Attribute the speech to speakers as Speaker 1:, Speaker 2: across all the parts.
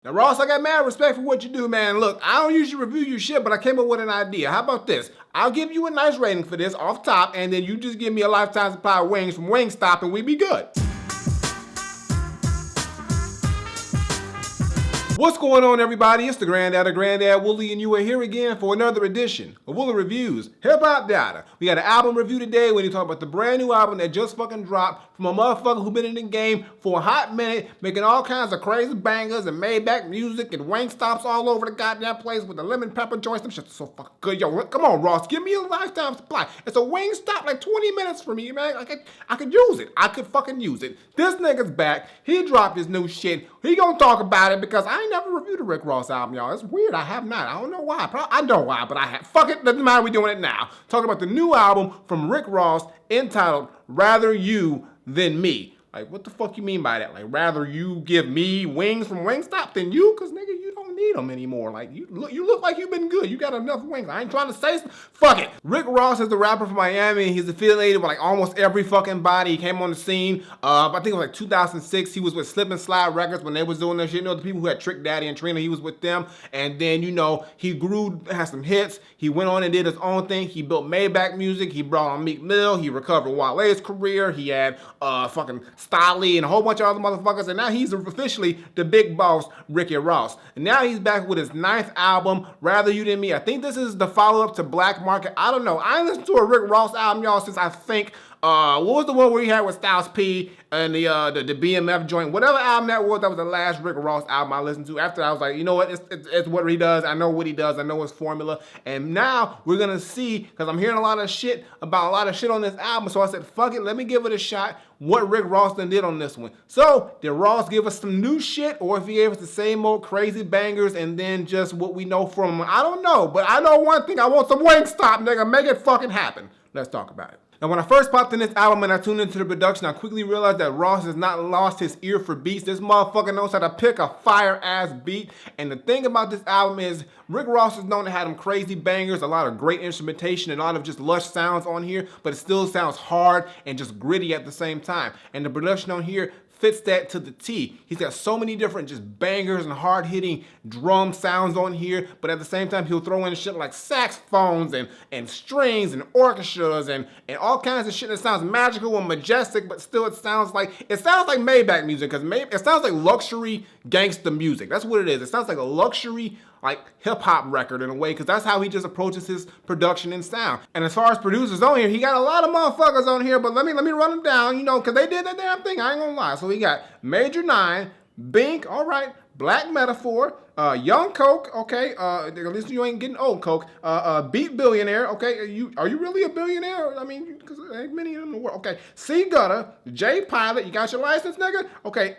Speaker 1: Now, Ross, I got mad respect for what you do, man. Look, I don't usually review your shit, but I came up with an idea. How about this? I'll give you a nice rating for this off top, and then you just give me a lifetime supply of wings from Wingstop, and we be good. What's going on, everybody? It's the Granddad Woolly, and you are here again for another edition of Woolly Reviews Hip Hop Data. We got an album review today when you talk about the brand new album that just fucking dropped from a motherfucker who been in the game for a hot minute, making all kinds of crazy bangers and Maybach music and Wingstops all over the goddamn place with the lemon pepper joints. Them shit's so fucking good. Yo, come on, Ross, give me a lifetime supply. It's a Wingstop like 20 minutes for me, man. I could use it. I could fucking use it. This nigga's back. He dropped his new shit. He gonna talk about it because I ain't never reviewed a Rick Ross album, y'all. It's weird. I have not. I don't know why. I know why, but I have. Fuck it. Doesn't matter. We doing it now. Talking about the new album from Rick Ross entitled Rather You Than Me. Like, what the fuck you mean by that? Like, rather you give me wings from Wingstop than you? Because, nigga, you don't need them anymore. Like, you look like you've been good. You got enough wings. I ain't trying to say fuck it. Rick Ross is the rapper from Miami. He's affiliated with, like, almost every fucking body. He came on the scene, I think it was, like, 2006. He was with Slip and Slide Records when they was doing that shit. You know, the people who had Trick Daddy and Trina, he was with them. And then, you know, he grew, had some hits. He went on and did his own thing. He built Maybach music. He brought on Meek Mill. He recovered Wale's career. He had, fucking Stolly and a whole bunch of other motherfuckers, and now he's officially the big boss, Ricky Ross. And now he's back with his 9th album, Rather You Than Me. I think this is the follow-up to Black Market. I don't know. I ain't listened to a Rick Ross album, y'all, since I think, what was the one where he had with Styles P and the BMF joint? Whatever album that was the last Rick Ross album I listened to. After I was like, you know what, it's what he does. I know what he does. I know his formula. And now we're gonna see, because I'm hearing a lot of shit about a lot of shit on this album. So I said, fuck it, let me give it a shot. What Rick Ross done did on this one. So, did Ross give us some new shit, or if he gave us the same old crazy bangers and then just what we know from him? I don't know, but I know one thing. I want some Wingstop, nigga. Make it fucking happen. Let's talk about it. Now, when I first popped in this album and I tuned into the production, I quickly realized that Ross has not lost his ear for beats. This motherfucker knows how to pick a fire-ass beat. And the thing about this album is Rick Ross is known to have them crazy bangers, a lot of great instrumentation, and a lot of just lush sounds on here, but it still sounds hard and just gritty at the same time. And the production on here fits that to the T. He's got so many different just bangers and hard-hitting drum sounds on here, but at the same time, he'll throw in shit like saxophones and strings and orchestras and all kinds of shit that sounds magical and majestic, but still it sounds like Maybach music, because it sounds like luxury gangsta music. That's what it is. It sounds like a luxury, like, hip-hop record in a way, because that's how he just approaches his production and sound. And as far as producers on here, he got a lot of motherfuckers on here, but let me run them down, you know, because they did that damn thing. I ain't gonna lie. So we got Major 9, Bink, all right, Black Metaphor, Young Coke, okay, at least you ain't getting old Coke, Beat Billionaire, okay, are you really a billionaire? I mean, because there ain't many of them in the world. Okay, C Gutter, J Pilot, you got your license, nigga? Okay,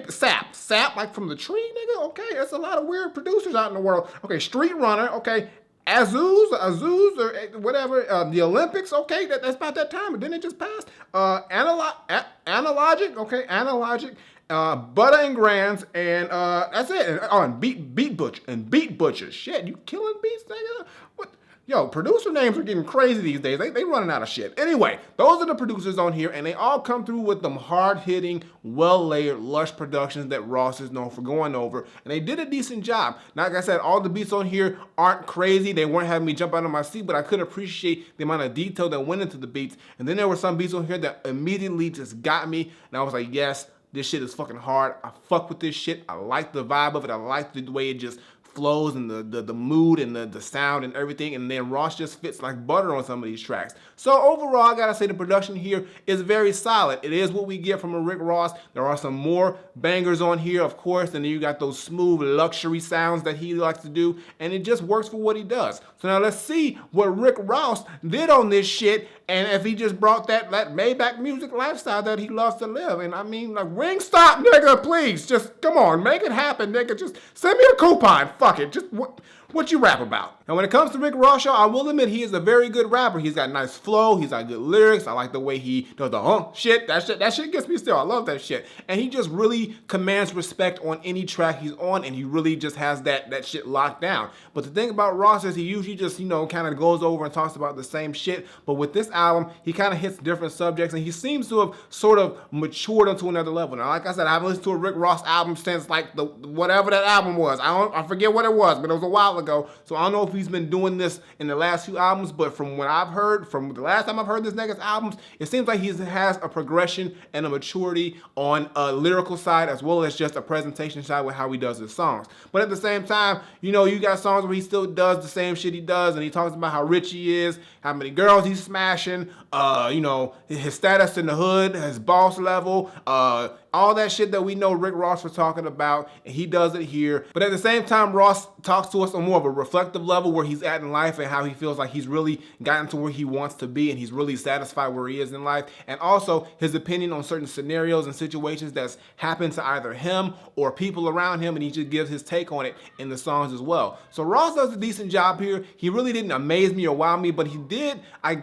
Speaker 1: Sap, like from the tree, nigga? Okay, that's a lot of weird producers out in the world. Okay, Street Runner, okay, Azuz, or whatever, the Olympics, okay, that's about that time, and then it just passed. Analogic, okay, Analogic, Butter and Grands, and that's it. And Beat Butcher. Shit, you killing beats, nigga? What? Yo, producer names are getting crazy these days. They running out of shit. Anyway, those are the producers on here, and they all come through with them hard-hitting, well-layered, lush productions that Ross is known for going over, and they did a decent job. Now, like I said, all the beats on here aren't crazy. They weren't having me jump out of my seat, but I could appreciate the amount of detail that went into the beats. And then there were some beats on here that immediately just got me, and I was like, yes, this shit is fucking hard. I fuck with this shit. I like the vibe of it. I like the way it just flows and the mood and the sound and everything, and then Ross just fits like butter on some of these tracks. So overall, I gotta say the production here is very solid. It is what we get from a Rick Ross. There are some more bangers on here, of course, and then you got those smooth luxury sounds that he likes to do, and it just works for what he does. So now let's see what Rick Ross did on this shit, and if he just brought that Maybach music lifestyle that he loves to live. And I mean, like, Wingstop, nigga, please, just come on, make it happen, nigga. Just send me a coupon. Fuck it. Just what you rap about. Now, when it comes to Rick Ross, y'all, I will admit he is a very good rapper. He's got nice flow. He's got good lyrics. I like the way he does the shit. That shit gets me still. I love that shit. And he just really commands respect on any track he's on, and he really just has that shit locked down. But the thing about Ross is he usually just, you know, kind of goes over and talks about the same shit. But with this album, he kind of hits different subjects, and he seems to have sort of matured onto another level. Now, like I said, I haven't listened to a Rick Ross album since like the whatever that album was. I forget what it was, but it was a while ago. So I don't know if he's been doing this in the last few albums, but from what I've heard, from the last time I've heard this nigga's albums, it seems like he has a progression and a maturity on a lyrical side as well as just a presentation side with how he does his songs. But at the same time, you know, you got songs where he still does the same shit he does, and he talks about how rich he is, how many girls he's smashing, you know, his status in the hood, his boss level, all that shit that we know Rick Ross was talking about, and he does it here. But at the same time, Ross talks to us on more of a reflective level where he's at in life and how he feels like he's really gotten to where he wants to be and he's really satisfied where he is in life. And also his opinion on certain scenarios and situations that's happened to either him or people around him, and he just gives his take on it in the songs as well. So Ross does a decent job here. He really didn't amaze me or wow me, but he did, I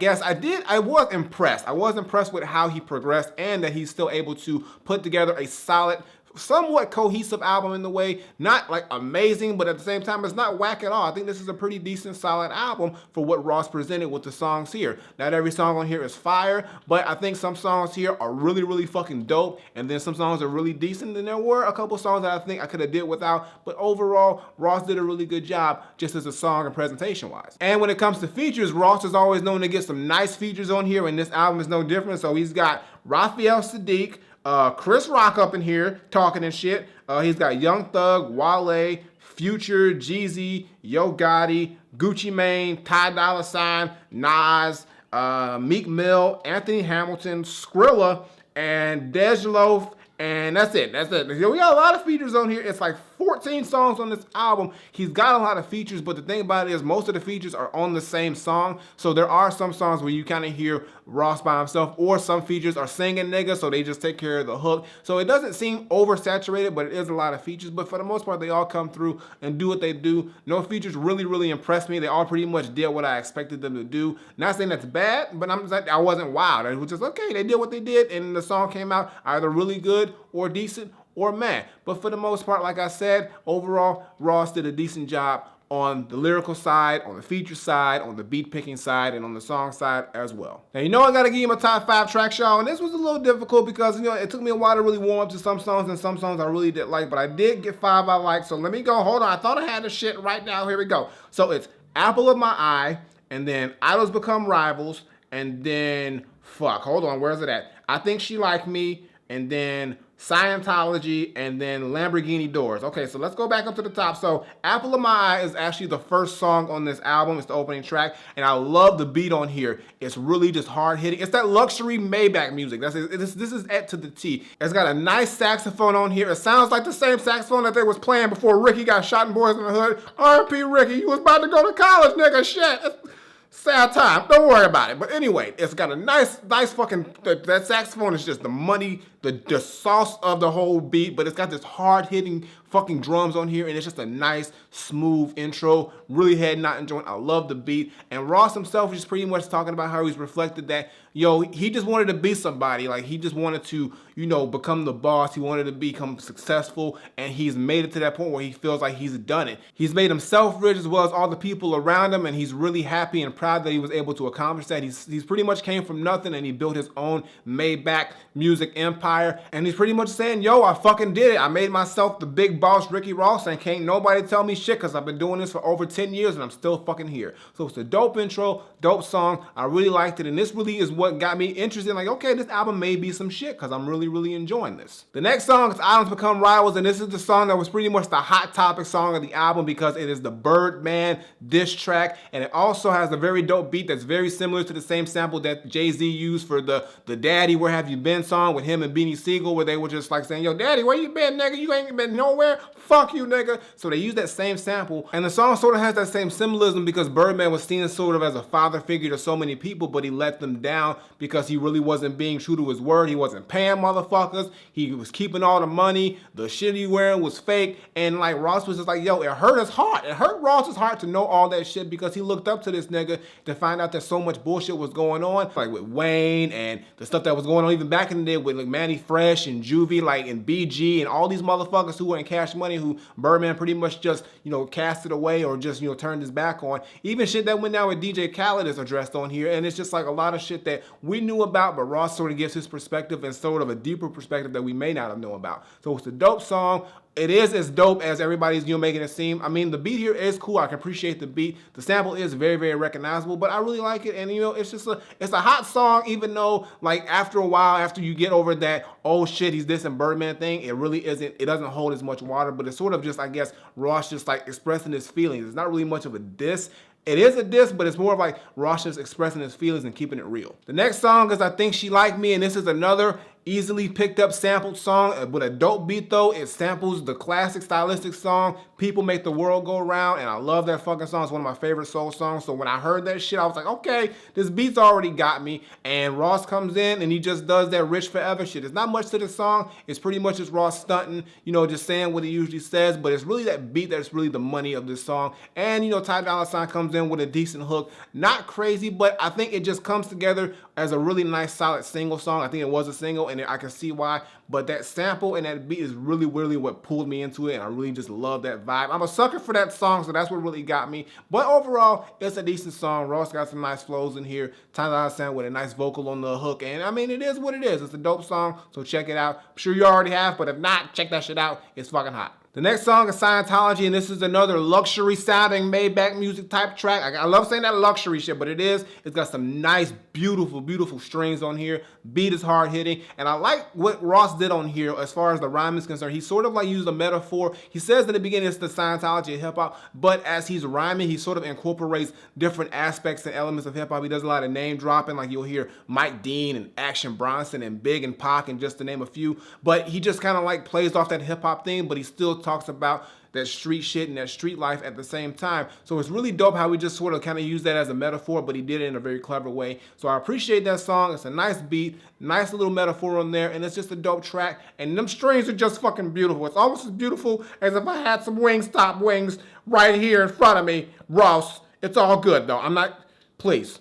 Speaker 1: was impressed. I was impressed with how he progressed and that he's still able to put together a solid, somewhat cohesive album in the way, not like amazing, but at the same time, it's not whack at all. I think this is a pretty decent, solid album for what Ross presented with the songs here. Not every song on here is fire, but I think some songs here are really, really fucking dope, and then some songs are really decent, and there were a couple songs that I think I could have did without, but overall, Ross did a really good job just as a song and presentation-wise. And when it comes to features, Ross is always known to get some nice features on here, and this album is no different. So he's got Raphael Sadiq, Chris Rock up in here talking and shit. He's got Young Thug, Wale, Future, Jeezy, Yo Gotti, Gucci Mane, Ty Dolla $ign, Nas, Meek Mill, Anthony Hamilton, Skrilla, and Dej Loaf, and that's it. We got a lot of features on here. It's like 14 songs on this album. He's got a lot of features, but the thing about it is most of the features are on the same song. So there are some songs where you kind of hear Ross by himself, or some features are singing nigga, so they just take care of the hook. So it doesn't seem oversaturated, but it is a lot of features. But for the most part, they all come through and do what they do. No features really, really impressed me. They all pretty much did what I expected them to do. Not saying that's bad, but I'm just like, I wasn't wowed. It was just, okay, they did what they did, and the song came out either really good or decent or meh. But for the most part, like I said, overall, Ross did a decent job on the lyrical side, on the feature side, on the beat picking side, and on the song side as well. Now, you know I gotta give you my top 5 tracks, y'all, and this was a little difficult because, you know, it took me a while to really warm up to some songs, and some songs I really did like, but I did get 5 I liked, so let me go. Hold on, I thought I had the shit right now. Here we go. So it's Apple of My Eye, and then Idols Become Rivals, and then, hold on, where's it at? I Think She Like Me, and then Scientology, and then Lamborghini Doors. Okay, so let's go back up to the top. So Apple of My Eye is actually the first song on this album. It's the opening track, and I love the beat on here. It's really just hard hitting. It's that luxury Maybach music. This is it to the T. It's got a nice saxophone on here. It sounds like the same saxophone that they was playing before Ricky got shot in Boys in the Hood. R.I.P. Ricky, you was about to go to college, nigga. Shit. Sad time. Don't worry about it. But anyway, it's got a nice fucking, that saxophone is just the money, the sauce of the whole beat, but it's got this hard-hitting fucking drums on here, and it's just a nice, smooth intro. Really head-nodding joint. I love the beat. And Ross himself is just pretty much talking about how he's reflected that, yo, he just wanted to be somebody. Like, he just wanted to, you know, become the boss. He wanted to become successful, and he's made it to that point where he feels like he's done it. He's made himself rich as well as all the people around him, and he's really happy and proud that he was able to accomplish that. He's pretty much came from nothing, and he built his own Maybach music empire, and he's pretty much saying, yo, I fucking did it. I made myself the big boss, Ricky Ross, and can't nobody tell me shit because I've been doing this for over 10 years and I'm still fucking here. So it's a dope intro, dope song. I really liked it, and this really is what got me interested. Like, okay, this album may be some shit because I'm really, really enjoying this. The next song is Idols Become Rivals, and this is the song that was pretty much the hot topic song of the album because it is the Birdman diss track, and it also has a very dope beat that's very similar to the same sample that Jay-Z used for the Daddy Where Have You Been song with him and Beanie Siegel, where they were just like saying, yo, Daddy, where you been, nigga? You ain't been nowhere. Fuck you, nigga. So they used that same sample, and the song sort of has that same symbolism because Birdman was seen sort of as a father figure to so many people, but he let them down because he really wasn't being true to his word. He wasn't paying motherfuckers. He was keeping all the money. The shit he wearing was fake, and like Ross was just like, yo, it hurt his heart. It hurt Ross's heart to know all that shit because he looked up to this nigga to find out that so much bullshit was going on, like with Wayne and the stuff that was going on even back in the day with like Manny Fresh and Juvie, like and BG and all these motherfuckers who were in Cash Money County, who Birdman pretty much just, casted away or just, turned his back on. Even shit that went down with DJ Khaled is addressed on here, and it's just like a lot of shit that we knew about, but Ross sort of gives his perspective and sort of a deeper perspective that we may not have known about. So it's a dope song. It is as dope as everybody's making it seem. I mean, the beat here is cool. I can appreciate the beat. The sample is very, very recognizable, but I really like it. And it's just it's a hot song, even though like after a while, after you get over that, oh shit, he's dissing Birdman thing, it really isn't. It doesn't hold as much water, but it's sort of just, I guess, Ross just like expressing his feelings. It's not really much of a diss. It is a diss, but it's more of like Ross just expressing his feelings and keeping it real. The next song is I Think She Like Me, and this is another easily picked up sampled song with a dope beat though. It samples the classic stylistic song, People Make the World Go Round, and I love that fucking song. It's one of my favorite soul songs. So when I heard that shit, I was like, okay, this beat's already got me. And Ross comes in and he just does that Rich Forever shit. There's not much to the song. It's pretty much just Ross stunting, just saying what he usually says, but it's really that beat that's really the money of this song. And Ty Dolla $ign comes in with a decent hook. Not crazy, but I think it just comes together as a really nice solid single song. I think it was a single, and I can see why, but that sample and that beat is really, really what pulled me into it, and I really just love that vibe. I'm a sucker for that song, so that's what really got me. But overall, it's a decent song. Ross got some nice flows in here. Ty Dolla $ign with a nice vocal on the hook, and I mean, it is what it is. It's a dope song, so check it out. I'm sure you already have, but if not, check that shit out. It's fucking hot. The next song is Scientology, and this is another luxury sounding Maybach music type track. I love saying that luxury shit, but it is. It's got some nice, beautiful, beautiful strings on here. Beat is hard hitting, and I like what Ross did on here as far as the rhyme is concerned. He sort of like used a metaphor. He says in the beginning it's the Scientology of hip hop, but as he's rhyming, he sort of incorporates different aspects and elements of hip hop. He does a lot of name dropping, like you'll hear Mike Dean and Action Bronson and Big and Pac, and just to name a few. But he just kind of like plays off that hip hop thing, but he still talks about that street shit and that street life at the same time. So it's really dope how we just sort of kind of use that as a metaphor, but he did it in a very clever way. So I appreciate that song. It's a nice beat, nice little metaphor on there, and it's just a dope track. And them strings are just fucking beautiful. It's almost as beautiful as if I had some Wingstop wings right here in front of me. Ross, it's all good though. I'm not, please.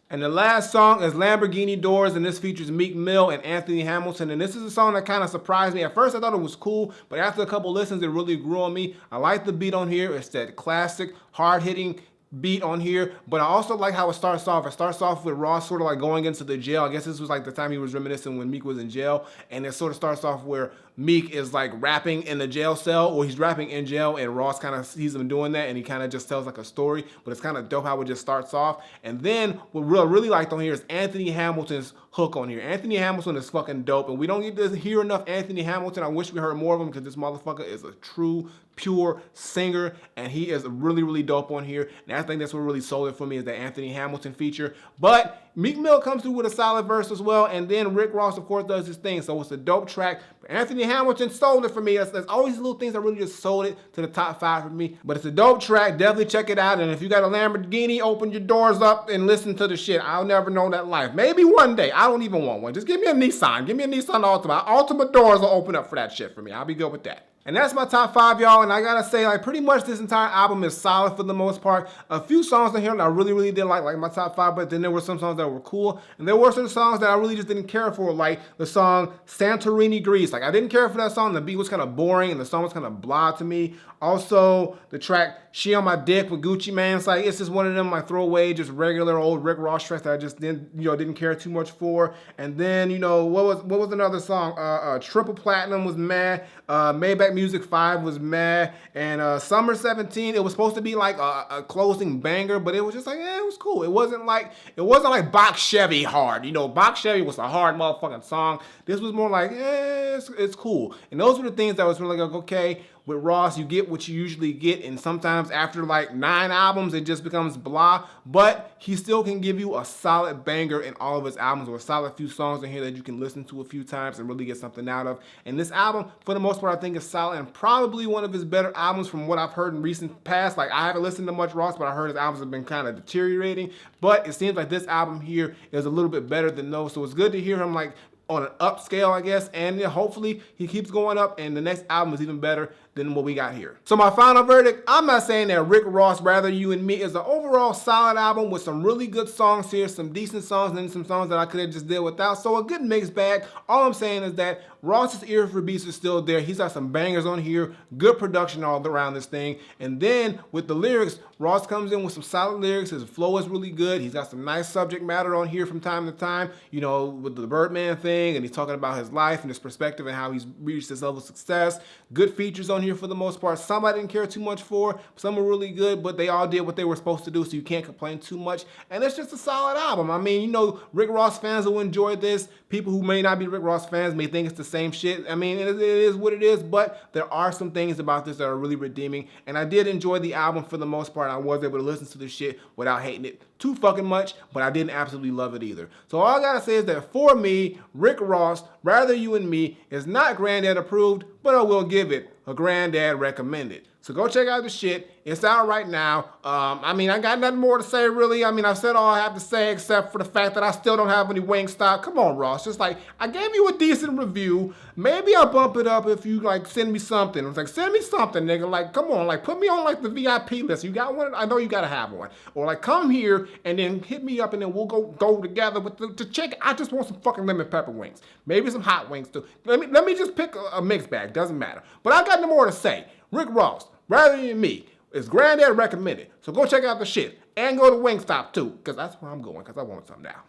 Speaker 1: And the last song is Lamborghini Doors, and this features Meek Mill and Anthony Hamilton. And this is a song that kind of surprised me. At first I thought it was cool, but after a couple listens it really grew on me. I like the beat on here. It's that classic hard-hitting beat on here, but I also like how it starts off. It starts off with Ross sort of like going into the jail. I guess this was like the time he was reminiscing when Meek was in jail, and it sort of starts off where Meek is like rapping in the jail cell, or he's rapping in jail, and Ross kind of sees him doing that, and he kind of just tells like a story, but it's kind of dope how it just starts off. And then what I really liked on here is Anthony Hamilton's hook on here. Anthony Hamilton is fucking dope, and we don't get to hear enough Anthony Hamilton. I wish we heard more of him, because this motherfucker is a true, pure singer, and he is really, really dope on here. And I think that's what really sold it for me, is that Anthony Hamilton feature. But Meek Mill comes through with a solid verse as well, and then Rick Ross, of course, does his thing. So it's a dope track. But Anthony Hamilton sold it for me. There's always little things that really just sold it to the top 5 for me. But it's a dope track. Definitely check it out. And if you got a Lamborghini, open your doors up and listen to the shit. I'll never know that life. Maybe one day. I don't even want one. Just give me a Nissan. Give me a Nissan Altima. Altima doors will open up for that shit for me. I'll be good with that. And that's my top 5, y'all. And I gotta say, like, pretty much this entire album is solid for the most part. A few songs in here that I really, really did like my top 5, but then there were some songs that were cool. And there were some songs that I really just didn't care for, like the song Santorini Grease. Like, I didn't care for that song. The beat was kind of boring, and the song was kind of blah to me. Also, the track She on My Dick with Gucci Mane. It's like, it's just one of them, like, throwaway, just regular old Rick Ross tracks that I just didn't care too much for. And then, what was another song? Triple Platinum was mad. Maybach Music 5 was mad, and Summer 17, it was supposed to be like a closing banger, but it was just like, it was cool. It wasn't like Box Chevy hard. Box Chevy was a hard motherfucking song. This was more like, it's cool. And those were the things that was really like, okay, with Ross, you get what you usually get, and sometimes after like 9 albums, it just becomes blah, but he still can give you a solid banger in all of his albums, or a solid few songs in here that you can listen to a few times and really get something out of. And this album, for the most part, I think is solid, and probably one of his better albums from what I've heard in recent past. Like, I haven't listened to much Ross, but I heard his albums have been kind of deteriorating, but it seems like this album here is a little bit better than those, so it's good to hear him like on an upscale, I guess, and hopefully he keeps going up, and the next album is even better than what we got here. So my final verdict, I'm not saying that Rick Ross, Rather You and Me is an overall solid album with some really good songs here, some decent songs, and then some songs that I could have just did without. So a good mixed bag. All I'm saying is that Ross's ear for beats is still there. He's got some bangers on here, good production all around this thing. And then with the lyrics, Ross comes in with some solid lyrics. His flow is really good. He's got some nice subject matter on here from time to time, you know, with the Birdman thing, and he's talking about his life and his perspective and how he's reached this level of success. Good features on here for the most part. Some I didn't care too much for. Some were really good, but they all did what they were supposed to do, so you can't complain too much. And it's just a solid album. I mean, you know, Rick Ross fans will enjoy this. People who may not be Rick Ross fans may think it's the same shit. I mean, it is what it is, but there are some things about this that are really redeeming. And I did enjoy the album for the most part. I was able to listen to the shit without hating it too fucking much, but I didn't absolutely love it either. So all I gotta say is that for me, Rick Ross, Rather You and Me is not Granddad approved, but I will give it a Granddad recommended. So go check out the shit. It's out right now. I mean, I got nothing more to say, really. I mean, I've said all I have to say except for the fact that I still don't have any Wingstop. Come on, Ross. Just like, I gave you a decent review. Maybe I'll bump it up if you, like, send me something. It's like, send me something, nigga. Like, come on. Like, put me on, like, the VIP list. You got one? I know you got to have one. Or, like, come here and then hit me up and then we'll go together with the chicken. I just want some fucking lemon pepper wings. Maybe some hot wings, too. Let me just pick a mixed bag. Doesn't matter. But I got no more to say. Rick Ross, Rather You and Me, is Granddad recommended. So go check out the shit. And go to Wingstop too, because that's where I'm going, because I want some now.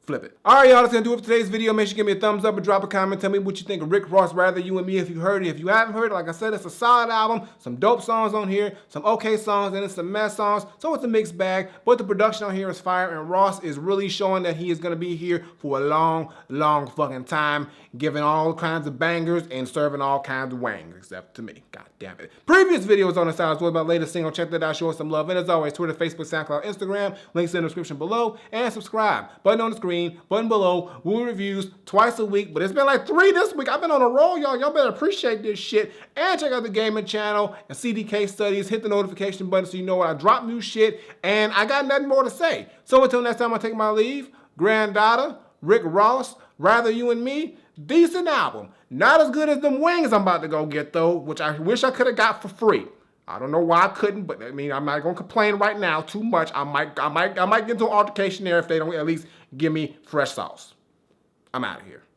Speaker 1: Flip it. All right, y'all, that's going to do it for today's video. Make sure you give me a thumbs up and drop a comment. Tell me what you think of Rick Ross, Rather You and Me, if you heard it. If you haven't heard it, like I said, it's a solid album. Some dope songs on here, some okay songs, and then some mess songs. So it's a mixed bag, but the production on here is fire, and Ross is really showing that he is going to be here for a long, long fucking time, giving all kinds of bangers and serving all kinds of wangs, except to me. God damn it. Previous videos on the side as well about latest single. Check that out. Show us some love. And as always, Twitter, Facebook, SoundCloud, Instagram. Links in the description below. And subscribe. Button on the screen. Button below. Woolly Reviews twice a week. But it's been like 3 this week. I've been on a roll, y'all. Y'all better appreciate this shit. And check out the gaming channel and CDK studies. Hit the notification button so you know when I drop new shit. And I got nothing more to say. So until next time I take my leave, Granddaughter, Rick Ross, Rather You and Me, decent album. Not as good as them wings I'm about to go get though, which I wish I could have got for free. I don't know why I couldn't, but I mean, I'm not gonna complain right now too much. I might get into an altercation there if they don't at least give me fresh sauce. I'm out of here.